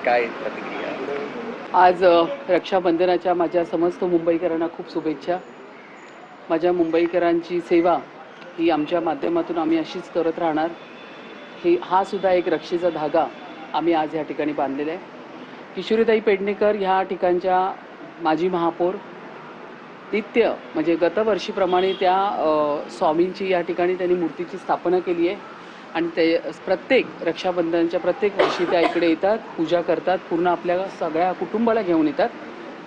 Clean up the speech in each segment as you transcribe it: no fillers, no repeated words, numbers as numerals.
काय प्रतिक्रिया? आज रक्षाबंधनाच्या माझ्या समस्त मुंबईकरांना खूप शुभेच्छा. माझ्या मुंबईकरांची सेवा ही आमच्या माध्यमातून आम्ही अशीच करत राहणार. हा सुद्धा एक रक्षेचा धागा आम्ही आज या ठिकाणी बांधलेला आहे. किशोरीताई पेडणेकर ह्या ठिकाणच्या माजी महापौर नित्य म्हणजे गतवर्षीप्रमाणे त्या स्वामींची या ठिकाणी त्यांनी मूर्तीची स्थापना केली आहे आणि ते प्रत्येक रक्षाबंधनाच्या प्रत्येक वर्षी त्या इकडे येतात, पूजा करतात, पूर्ण आपल्या सगळ्या कुटुंबाला घेऊन येतात.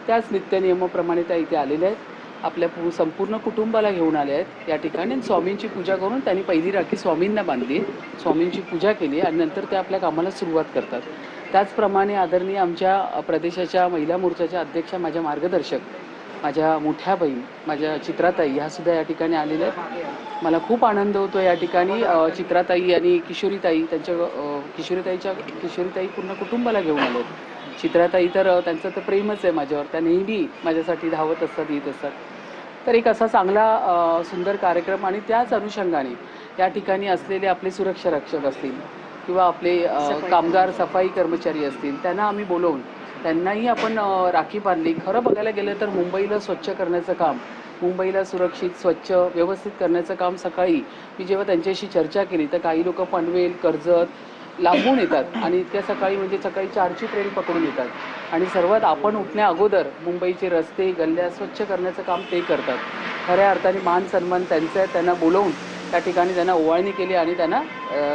त्याच नित्यनियमाप्रमाणे त्या इथे आलेल्या आहेत. आपल्या संपूर्ण कुटुंबाला घेऊन आले आहेत या ठिकाणी. स्वामींची पूजा करून त्यांनी पहिली राखी स्वामींना बांधली, स्वामींची पूजा केली आणि नंतर ते आपल्या कामाला सुरुवात करतात. त्याचप्रमाणे आदरणीय आमच्या प्रदेशाच्या महिला मोर्चाच्या अध्यक्षा, माझ्या मार्गदर्शक, माझ्या मोठ्या बहीण, माझ्या चित्राताई ह्यासुद्धा या ठिकाणी आलेल्या आहेत. मला खूप आनंद होतो या ठिकाणी. चित्राताई आणि किशोरीताई किशोरीताई पूर्ण कुटुंबाला घेऊन आले आहेत. चित्राताई तर त्यांचं तर प्रेमच आहे माझ्यावर. त्या नेहमी माझ्यासाठी धावत असतात, येत असतात. तर एक असा चांगला सुंदर कार्यक्रम आणि त्याच अनुषंगाने या ठिकाणी असलेले आपले सुरक्षा रक्षक असतील किंवा आपले कामगार सफाई कर्मचारी असतील, त्यांना आम्ही बोलवून त्यांनाही आपण राखी बांधली. खरं बघायला गेलं तर मुंबईला स्वच्छ करण्याचं काम, मुंबईला सुरक्षित, स्वच्छ, व्यवस्थित करण्याचं काम सकाळी मी जेव्हा त्यांच्याशी चर्चा केली तर काही लोक पनवेल, कर्जत लांबून येतात आणि इतक्या सकाळी म्हणजे सकाळी 4ची ट्रेन पकडून येतात आणि सर्वात आपण उठण्या अगोदर मुंबईचे रस्ते, गल्ल्या स्वच्छ करण्याचं काम ते करतात. खऱ्या अर्थाने मान सन्मान त्यांचा आहे. त्यांना बोलवून त्या ठिकाणी त्यांना ओवाळणी केली आणि त्यांना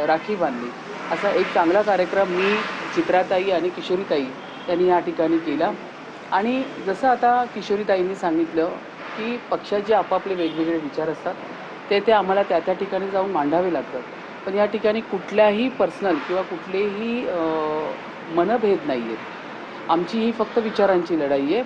राखी बांधली. असा एक चांगला कार्यक्रम मी, चित्राताई आणि किशोरीताई त्यांनी या ठिकाणी केला. आणि जसं आता किशोरीताईंनी सांगितलं की पक्षाचे आपापले वेगवेगळे विचार असतात, ते आम्हाला त्या ठिकाणी जाऊन मांडावे लागतात. पण या ठिकाणी कुठल्याही पर्सनल किंवा कुठलेही मनभेद नाही आहेत. आमची ही फक्त विचारांची लढाई आहे.